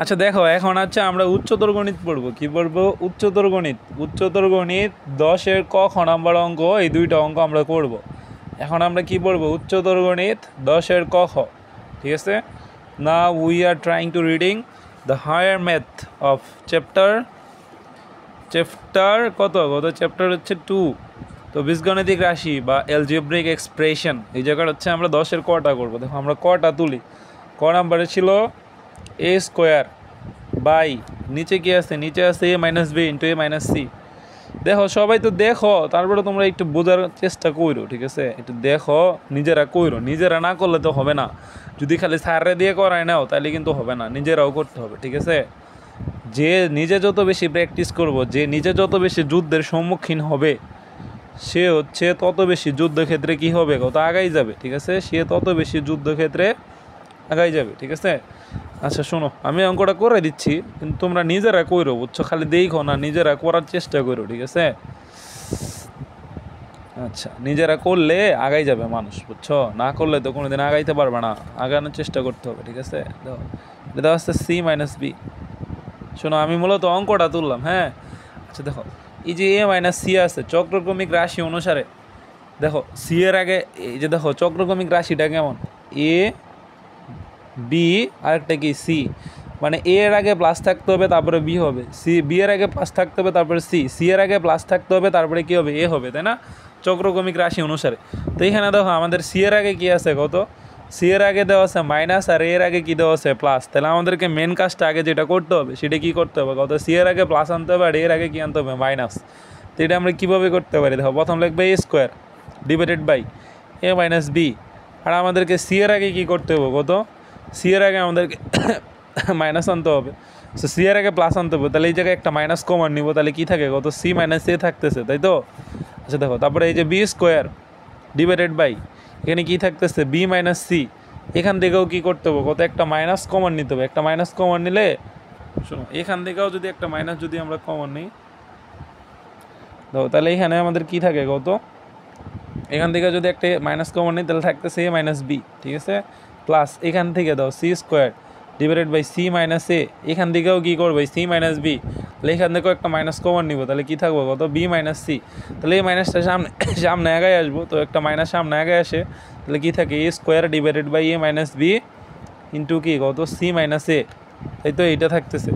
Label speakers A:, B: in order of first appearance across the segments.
A: আচ্ছা দেখো, এখন হচ্ছে আমরা উচ্চতর গণিত পড়বো। কি পড়বো? উচ্চতর গণিত। উচ্চতর গণিত 10-এর ক খ নাম্বার অঙ্ক, এই দুইটা অঙ্ক আমরা করব। এখন আমরা কি পড়বো? উচ্চতর গণিত 10-এর ক খ। ঠিক আছে? Now we are trying to reading the higher math of chapter কত চ্যাপ্টার হচ্ছে 2। তো বীজগণিতিক রাশি বা অ্যালজেব্রিক এক্সপ্রেশন, এই জায়গাটা হচ্ছে আমরা 10-এর কটা করবো। দেখো আমরা কটা তুলি। ক নাম্বারে ছিল এ স্কোয়ার বাই, নিচে কি আছে? নিচে আছে এ minus b into a minus C. দেখো সবাই তো দেখো, তারপরে তোমরা একটু বোঝার চেষ্টা করো। ঠিক আছে? একটু দেখো, নিজেরা করো। নিজেরা না করলে তো হবে না। যদি খালি স্যারে দিয়ে করায় নাও তাহলে কিন্তু হবে না, নিজেরাও করতে হবে। ঠিক আছে? যে নিজে যত বেশি প্র্যাকটিস করব, যে নিজে যত বেশি যুদ্ধের সম্মুখীন হবে, সে হচ্ছে তত বেশি যুদ্ধক্ষেত্রে কি হবে? কত আগাই যাবে। ঠিক আছে? সে তত বেশি যুদ্ধক্ষেত্রে আগাই যাবে। ঠিক আছে? আচ্ছা শোনো, আমি অঙ্কটা করে দিচ্ছি, কিন্তু তোমরা নিজেরা করো, বুঝছো? খালি দেখো না, নিজেরা করার চেষ্টা করো। ঠিক আছে? আচ্ছা, নিজেরা করলে আগাই যাবে মানুষ, বুঝছো? না করলে তো কোনোদিন আগাইতে পারবে না, আগানোর চেষ্টা করতে হবে। ঠিক আছে? দেখো, এটা দেওয়া হচ্ছে সি মাইনাস বি। শোনো, আমি মূলত অঙ্কটা তুললাম। হ্যাঁ, আচ্ছা দেখো, এই যে এ মাইনাস সি আছে চক্রক্রমিক রাশি অনুসারে। দেখো সি এর আগে এই যে দেখো চক্রক্রমিক রাশিটা কেমন? এ বি আরেকটা কি সি, মানে এ এর আগে প্লাস থাকতে হবে তারপরে বি হবে, সি বি এর আগে প্লাস থাকতে হবে তারপরে সি, সি এর আগে প্লাস থাকতে হবে তারপরে কী হবে? এ হবে, তাই না? চক্রক্রমিক রাশি অনুসারে। তো এইখানে দেখো আমাদের সি এর আগে কী আছে? সি এর আগে দেওয়া আছে মাইনাস, আর এর আগে কী দেওয়া আছে? প্লাস। তাহলে আমাদেরকে মেন কাজটা আগে যেটা করতে হবে সেটা কী করতে হবে? সি এর আগে প্লাস আনতে হবে আর এর আগে কী আনতে হবে? মাইনাস। তো এটা আমরা কীভাবে করতে পারি? দেখো, প্রথম লিখবে a square divided by a minus b. আর আমাদেরকে সি এর আগে কী করতে হবে? সি এর আগে আমাদেরকে মাইনাস আনতে হবে। সো সি এর আগে প্লাস আনতে হবে, তাহলে এই জায়গায় একটা মাইনাস কমন নিব, তাহলে কী থাকে? সি মাইনাস এ থাকতেছে, তাই তো? আচ্ছা দেখো, তারপরে এই যে বি স্কোয়ার ডিভাইডেড বাই, এখানে কী থাকতেছে? B minus C. এখান থেকেও কী করতে হবে? একটা মাইনাস কমন নিতে হবে। একটা মাইনাস কমন নিলে, শোনো, এখান থেকেও যদি একটা মাইনাস যদি আমরা কমন নিই, দেখো তাহলে এখানে আমাদের কী থাকে? এখান থেকে যদি একটা মাইনাস কমন নিই তাহলে থাকতেছে এ মাইনাস বি। ঠিক আছে? প্লাস এখান থেকে দাও c square divided by c minus a. এখান থেকেও কী করবে? C minus b. তাহলে এখান থেকেও একটা মাইনাস কমন নিব, তাহলে কী থাকবো? B minus C. তাহলে এই মাইনাসটা সামনে আগায় আসবো, তো একটা মাইনাস সামনে আগায় আসে, তাহলে কী থাকে? A square divided by a minus b into কি সি মাইনাস এ। তাই তো? এইটা থাকতেছে।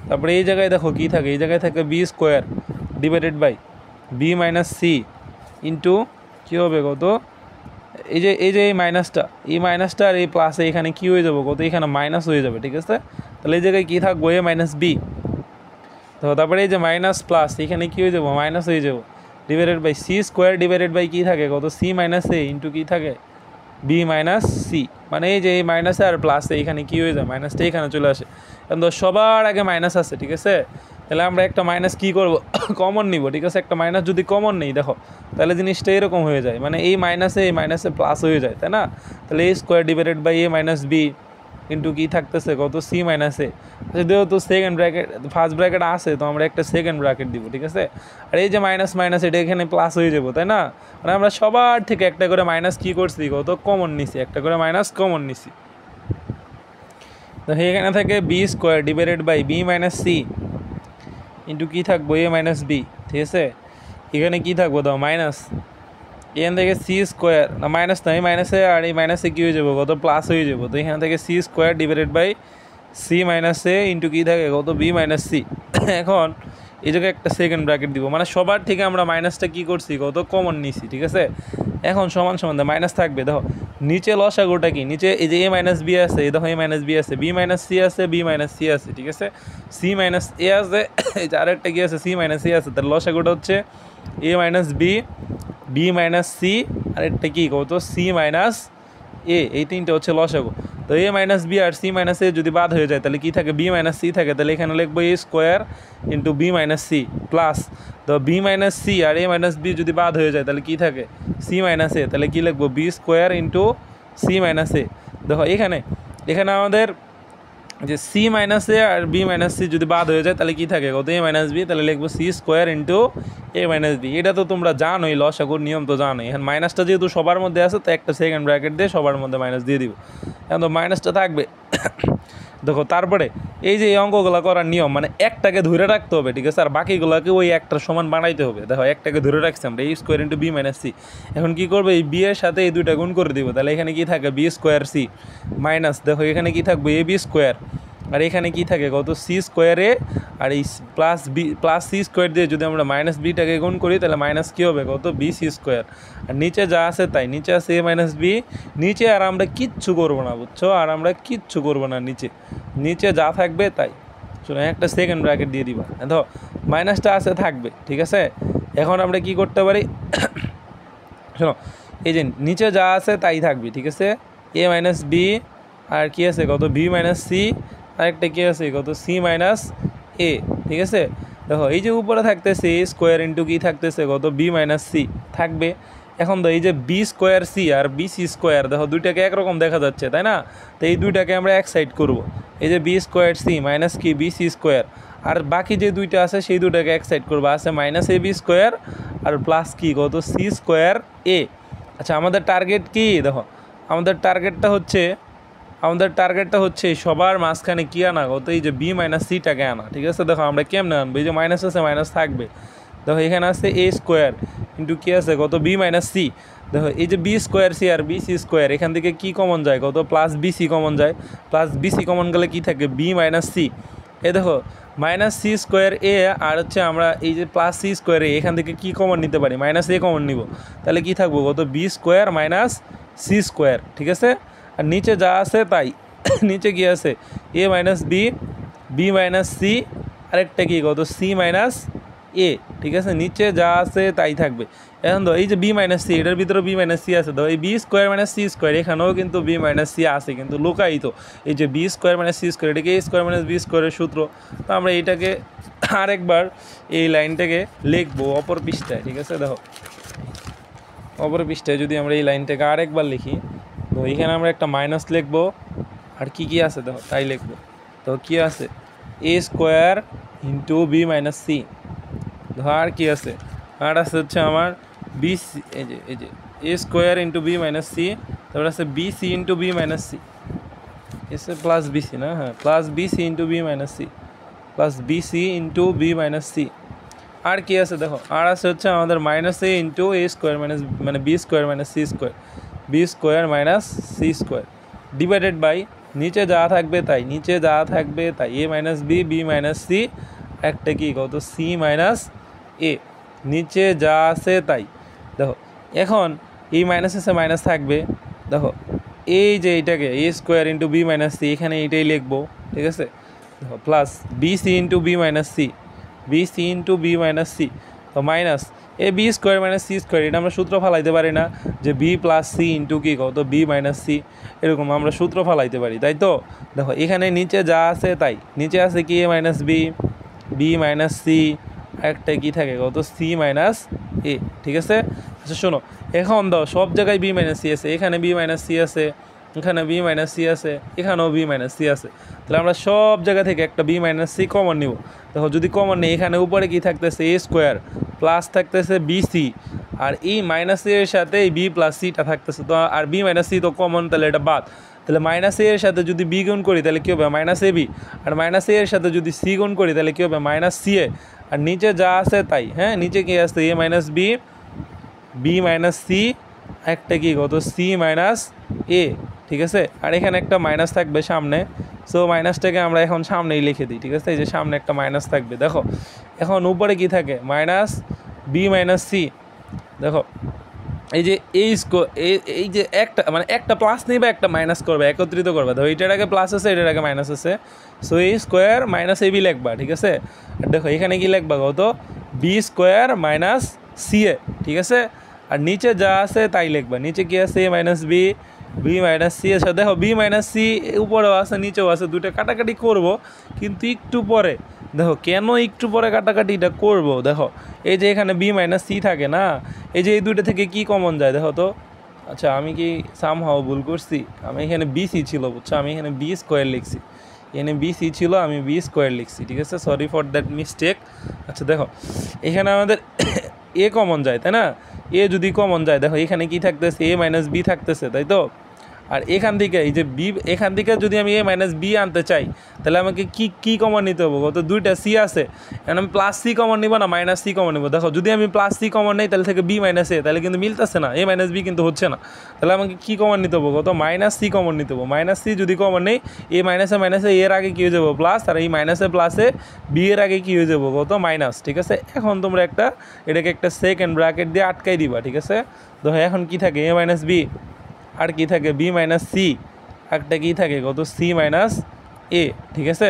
A: তারপরে এই জায়গায় দেখো কী থাকে? এই জায়গায় থাকে b square divided by b minus c into কী হবে? এই মাইনাসটা আর এই প্লাসে এখানে কী হয়ে যাবো? এখানে মাইনাস হয়ে যাবে। ঠিক আছে? তাহলে এই জায়গায় কী থাকবো? A minus B. তো তারপরে এই যে মাইনাস প্লাস এখানে কী হয়ে যাবো? মাইনাস হয়ে যাবো divided by c square divided by কী থাকে? সি মাইনাস এ ইন্টু কী থাকে? B minus c. মানে এই যে এই মাইনাসে আর প্লাসে এখানে কী হয়ে যায়? মাইনাসটা এখানে চলে আসে। এখন তো সবার আগে মাইনাস আছে। ঠিক আছে? তাহলে আমরা একটা মাইনাস কী করবো? কমন নিব। ঠিক আছে? একটা মাইনাস যদি কমন নেই, দেখো তাহলে জিনিসটা এরকম হয়ে যায়, মানে এই মাইনাসে প্লাস হয়ে যায়, তাই না? তাহলে a square divided by a minus b into কী থাকতেছে? C minus a. যেহেতু সেকেন্ড ব্র্যাকেট ফার্স্ট ব্র্যাকেট আছে, তো আমরা একটা সেকেন্ড ব্র্যাকেট দিব। ঠিক আছে? আর এই যে মাইনাস এটা এখানে প্লাস হয়ে যাবো, তাই না? মানে আমরা সবার থেকে একটা করে মাইনাস কী করছি? কমন নিছি, একটা করে মাইনাস কমন নিছি। তো এখানে থাকে b square divided by b minus c into কী থাকবো? A minus b. ঠিক আছে? এখানে কী থাকবো? দাও মাইনাস, এখান থেকে সি স্কোয়ার না মাইনাস নয়, মাইনাসে আর এই মাইনাসে কী হয়ে যাবো? প্লাস হয়ে যাবো। তো এখান থেকে c square divided by c minus a into কী থাকে? B minus C. এখন এই জায়গায় একটা সেকেন্ড ব্র্যাকেট দিব, মানে সবার থেকে আমরা মাইনাসটা কী করছি? কমন নিছি। ঠিক আছে? এখন সমান মাইনাস থাকবে। দেখো নিচে লসাগুটা কি? নিচে এই যে এ মাইনাস বি আছে, এই দেখো এ মাইনাস বি আছে, বি মাইনাস সি আছে, বি মাইনাস সি আছে। ঠিক আছে? সি মাইনাস এ আছে, এই যে আরেকটা কি আছে? সি মাইনাস এ আছে। তার লসাগুটা হচ্ছে a minus B, B minus C, আরেকটা কি? C minus a. এই তিনটে হচ্ছে লসাগু। তো এ মাইনাস বি আর সি মাইনাস এ যদি বাদ হয়ে যায় তাহলে কী থাকে? বি মাইনাস সি থাকে। তাহলে এখানে লিখবো a square into B minus c plus, তো বি মাইনাস সি আর এ মাইনাস বি যদি বাদ হয়ে যায় তাহলে কী থাকে? C minus a. তাহলে কী লিখবো? B square into c minus a. দেখো এখানে আমাদের যে সি মাইনাস এ আর বি মাইনাস সি যদি বাদ হয়ে যায় তাহলে কী থাকে? A minus b. তাহলে লিখবো c square into a minus b. এটা তো তোমরা জানোই, লসাগুর নিয়ম তো জানোই। এখন মাইনাসটা যেহেতু সবার মধ্যে আছে, তো একটা সেকেন্ড ব্র্যাকেট দিয়ে সবার মধ্যে মাইনাস দিয়ে দিব। এখন তো মাইনাসটা থাকবে। দেখো তারপরে এই যে এই অঙ্কগুলো করার নিয়ম মানে একটাকে ধরে রাখতে হবে, ঠিক আছে, আর বাকিগুলোকে ওই একটার সমান বানাইতে হবে। দেখো একটাকে ধরে রাখছি আমরা a square into B minus C. এখন কী করবো, এই বি এর সাথে এই দুইটা গুণ করে দিব, তাহলে এখানে কি থাকে বি স্কোয়ার সি মাইনাস, দেখো এখানে কি থাকবে এ বি স্কোয়ার, আর এখানে কি থাকে কত সি স্কোয়ার এ, আর এই প্লাস সি স্কোয়ার দিয়ে যদি আমরা মাইনাস বিটাকে গুণ করি তাহলে মাইনাস কী হবে কত বি সি স্কোয়ার, আর নিচে যা আছে তাই, নিচে আছে এ মাইনাস বি, নিচে আর আমরা কিচ্ছু করবো না, বুঝছো, আর আমরা কিচ্ছু করবো না, নিচে যা থাকবে তাই। শোনো একটা সেকেন্ড ব্র্যাকেট দিয়ে দিবা, দেখো মাইনাসটা আছে থাকবে, ঠিক আছে। এখন আমরা কি করতে পারি, শোনো এই যে নিচে যা আছে তাই থাকবে, ঠিক আছে, এ মাইনাস বি, আর কি আছে কত বি মাইনাস সি, আরেকটা কী আছে কত সি মাইনাস এ, ঠিক আছে। দেখো এই যে উপরে থাকতেছে এ স্কোয়ার ইন্টু কি থাকতেছে কত বি মাইনাস সি থাকবে। এখন তো এই যে বি স্কোয়ার সি আর বি সি স্কোয়ার, দেখো দুইটাকে একরকম দেখা যাচ্ছে তাই না, তো এই দুইটাকে আমরা এক সাইড করবো, এই যে বি স্কোয়ার সি মাইনাস কি বি সি স্কোয়ার, আর বাকি যে দুইটা আছে সেই দুইটাকে এক সাইড করবো, আছে minus A B square R plus কি কত সি স্কোয়ার এ। আচ্ছা আমাদের টার্গেট কি, দেখো আমাদের টার্গেটটা হচ্ছে সবার মাঝখানে কী আনা কত এই যে বি মাইনাস সিটাকে আনা, ঠিক আছে। দেখো আমরা কেমনে আনবো, এই যে মাইনাস আছে মাইনাস থাকবে, দেখো এখানে আছে এ স্কোয়ার ইন্টু কী আছে কত বি মাইনাস সি, দেখো এই যে বি স্কোয়ার সি আর বি সি স্কোয়ার, এখান থেকে কী কমন যায় কত প্লাস বি সি কমন যায়, প্লাস বি সি কমন গেলে কী থাকে বি মাইনাস সি, এ দেখো মাইনাস সি স্কোয়ার এ, আর হচ্ছে আমরা এই যে প্লাস সি স্কোয়ার এ, এখান থেকে কী কমন নিতে পারি মাইনাস এ কমন নিব, তাহলে কী থাকবো কত B square minus C square, ঠিক আছে। আর নিচে যা আছে তাই, নিচে কি আছে এ minus B, B minus C, আরেকটা কি কত সি মাইনাস এ, ঠিক আছে, নিচে যা আছে তাই থাকবে। এখন তো এই যে বি মাইনাস সি, এটার ভিতরে বি মাইনাস সি আছে, তো এই B square minus C square, এখানেও কিন্তু বি মাইনাস সি আছে কিন্তু লুকায়িত, এই যে B square minus C square, এটাকে এ স্কোয়ার মাইনাস বি স্কোয়ারের সূত্র। তো আমরা এইটাকে আরেকবার এই লাইনটাকে লিখবো অপর পৃষ্ঠায়, ঠিক আছে। দেখো অপর পৃষ্ঠায় যদি আমরা এই লাইনটাকে আরেকবার লিখি, তো এখানে আমরা একটা মাইনাস লিখবো, আর কি কি আছে দেখো তাই লিখবো, তো কি আছে a square into B minus c, ধর আর কি আছে, আর আছে হচ্ছে আমার বি সি, এই যে a square into B minus c, তারপর আছে b C into B minus c, এসে প্লাস বি সি না, হ্যাঁ plus B C into B minus c, plus B C into B minus c, আর কি আছে দেখো আর আছে হচ্ছে আমাদের minus a into a square minus মানে b square minus C square, b square minus C square divided by নিচে যা থাকবে তাই, নিচে যা থাকবে তাই, a minus B, B minus C, একটা কি কত সি মাইনাস এ, নিচে যা আছে তাই। দেখো এখন এই মাইনাস এসে মাইনাস থাকবে, দেখো এই যে এইটাকে A square into B minus C, এখানে এইটাই লিখবো, ঠিক আছে। দেখো plus B C into B minus C, B C into B minus C, তো minus A B square minus C square, এটা আমরা সূত্র ফালাইতে পারি না যে বি প্লাস সি ইন্টু কি কত বি মাইনাস সি, এরকম আমরা সূত্র ফালাইতে পারি, তাই তো। দেখো এখানে নিচে যা আছে তাই, নিচে আছে কি A minus B, B minus C, একটা কি থাকে কত সি মাইনাস এ, ঠিক আছে। আচ্ছা শোনো এখন দাও সব জায়গায় বি মাইনাস সি আছে, এখানে বি মাইনাস সি আছে, এখানে বি মাইনাস সি আছে, এখানেও বি মাইনাস সি আছে, তাহলে আমরা সব জায়গা থেকে একটা বি মাইনাস সি কমন নিব। দেখো যদি কমন নেই, এখানে উপরে কি থাকতেছে এ স্কোয়ার, প্লাস থাকতেছে বি সি, আর এই মাইনাস এর সাথে এই বি প্লাস সিটা থাকতেছে, তো আর বি মাইনাস সি তো কমন, তাহলে এটা বাদ, তাহলে মাইনাস এর সাথে যদি বি গুণ করি তাহলে কী হবে minus A B, R minus এর সাথে যদি সি গুণ করি তাহলে কী হবে মাইনাস সি এ, আর নিচে যা আছে তাই, হ্যাঁ নিচে কি আসছে A minus B, B minus C, একটা কি কত সি মাইনাস এ, ঠিক আছে। আর এখানে একটা মাইনাস থাকবে সামনে, সো মাইনাসটাকে আমরা এখন সামনেই লিখে দিই, ঠিক আছে, এই যে সামনে একটা মাইনাস থাকবে। দেখো এখন উপরে কি থাকে মাইনাস বি মাইনাস সি, দেখো এই যে এই যে একটা মানে একটা প্লাস নিবে একটা মাইনাস করবে, একত্রিত করবে, ধরো এইটার আগে প্লাস আছে এটার আগে মাইনাস আছে, সো এই স্কোয়ার মাইনাস এ বি লিখবা, ঠিক আছে। আর দেখো এখানে কি লিখবা কত বি স্কোয়ার মাইনাস সি এ, ঠিক আছে। আর নিচে যা আছে তাই লিখবা, নিচে কি আছে এ minus B, B minus C আছে, দেখো বি মাইনাস সি উপরেও আছে নিচেও আছে, দুটো কাটাকাটি করব কিন্তু একটু পরে। দেখো কেন একটু পরে কাটাকাটিটা করব, দেখো এই যে এখানে বি মাইনাস সি থাকে না, এই যে এই দুটো থেকে কি কমন যায় দেখো তো। আচ্ছা আমি কি সামহাও ভুল করছি, আমি এখানে বি সি ছিল বুঝছো, আমি এখানে বি স্কোয়ার লিখছি, এখানে বি সি ছিল আমি বি স্কোয়ার লিখছি, ঠিক আছে, সরি ফর দ্যাট মিস্টেক। আচ্ছা দেখো এখানে আমাদের এ কমন যায় তাই না, এ যদি কমন যায় দেখো এখানে কি থাকতেছে এ মাইনাস বি থাকতেছে, তাই তো। আর এখান থেকে এই যে বি, এখান থেকে যদি আমি এ মাইনাস বি আনতে চাই তাহলে আমাকে কি কমন নিতে হবে? কত দুইটা সি আছে, এখন আমি প্লাস সি কমন নিব না মাইনাস সি কমন নিব? দেখো যদি আমি প্লাস সি কমন নেই তাহলে থেকে বি মাইনাস এ, তাহলে কিন্তু মিলতেছে না, এ মাইনাস বি কিন্তু হচ্ছে না। তাহলে আমাকে কী কমন নিতে হবে? কত মাইনাস সি কমন নিতে হবে। মাইনাস সি যদি কমন নেই, এ মাইনাসে এর আগে কী হয়ে যাবো প্লাস, আর এই মাইনাসে প্লাসে বি এর আগে কী হয়ে যাবো কত মাইনাস। ঠিক আছে, এখন তোমরা এটাকে একটা সেকেন্ড ব্র্যাকেট দিয়ে আটকাই দিবা। ঠিক আছে, দেখো এখন কী থাকে এ মাইনাস বি, আর কি থাকে বি মাইনাস সি, একটা কী থাকে কত সি মাইনাস এ। ঠিক আছে,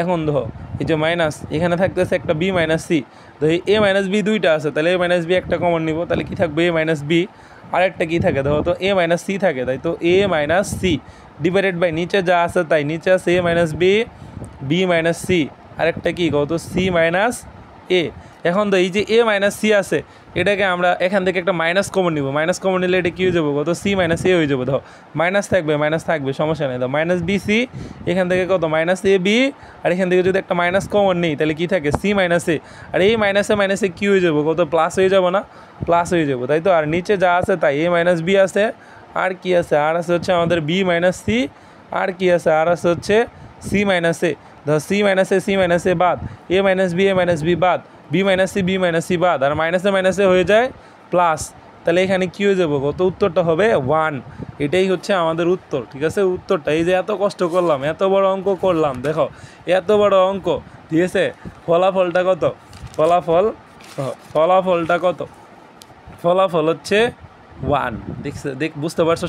A: এখন দেখো এই যে মাইনাস এখানে থাকতেছে একটা বি মাইনাস সি, তো এই এ মাইনাস বি দুইটা আছে, তাহলে এ মাইনাস বি একটা কমন নিব, তাহলে কী থাকবে এ মাইনাস বি, আরেকটা কী থাকে দেখো তো এ মাইনাস সি থাকে, তাই তো এ মাইনাস সি ডিভাইডেড বাই নিচে যা আছে তাই, নিচে আছে এ minus B, B minus C, আরেকটা কী কত সি মাইনাস এ। এখন তো এই যে এ মাইনাস সি আছে, এটাকে আমরা এখান থেকে একটা মাইনাস কমন নিব, মাইনাস কমন নিলে এটা কী হয়ে যাবো কত সি মাইনাস এ হয়ে যাবো। ধরো মাইনাস থাকবে সমস্যা নেই, ধরো মাইনাস বি সি, এখান থেকে কত মাইনাস এ বি, আর এখান থেকে যদি একটা মাইনাস কমন নেই তাহলে কী থাকে সি মাইনাস এ, আর এই মাইনাসে কী হয়ে যাবো কত প্লাস হয়ে যাবো না, প্লাস হয়ে যাবো, তাই তো। আর নিচে যা আছে তাই এ মাইনাস বি আছে, আর কি আছে আর আছে হচ্ছে আমাদের বি মাইনাস সি, আর কি আছে আর আছে হচ্ছে সি মাইনাস এ। ধর সি মাইনাস এ বাদ, এ মাইনাস বি বাদ, বি মাইনাস সি বাদ, আর মাইনাসে হয়ে যায় প্লাস, তাহলে এখানে কী হয়ে যাবো কত উত্তরটা হবে 1। এটাই হচ্ছে আমাদের উত্তর। ঠিক আছে, উত্তরটা এই যে এত কষ্ট করলাম, এত বড় অঙ্ক করলাম, দেখো এত বড় অঙ্ক, ঠিক আছে, ফলাফলটা কত, ফলাফলটা কত, ফলাফল হচ্ছে 1। বুঝতে পারছো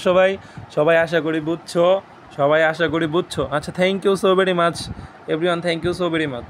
A: সবাই আশা করি বুঝছো, আচ্ছা thank you so very much everyone, thank you so very much.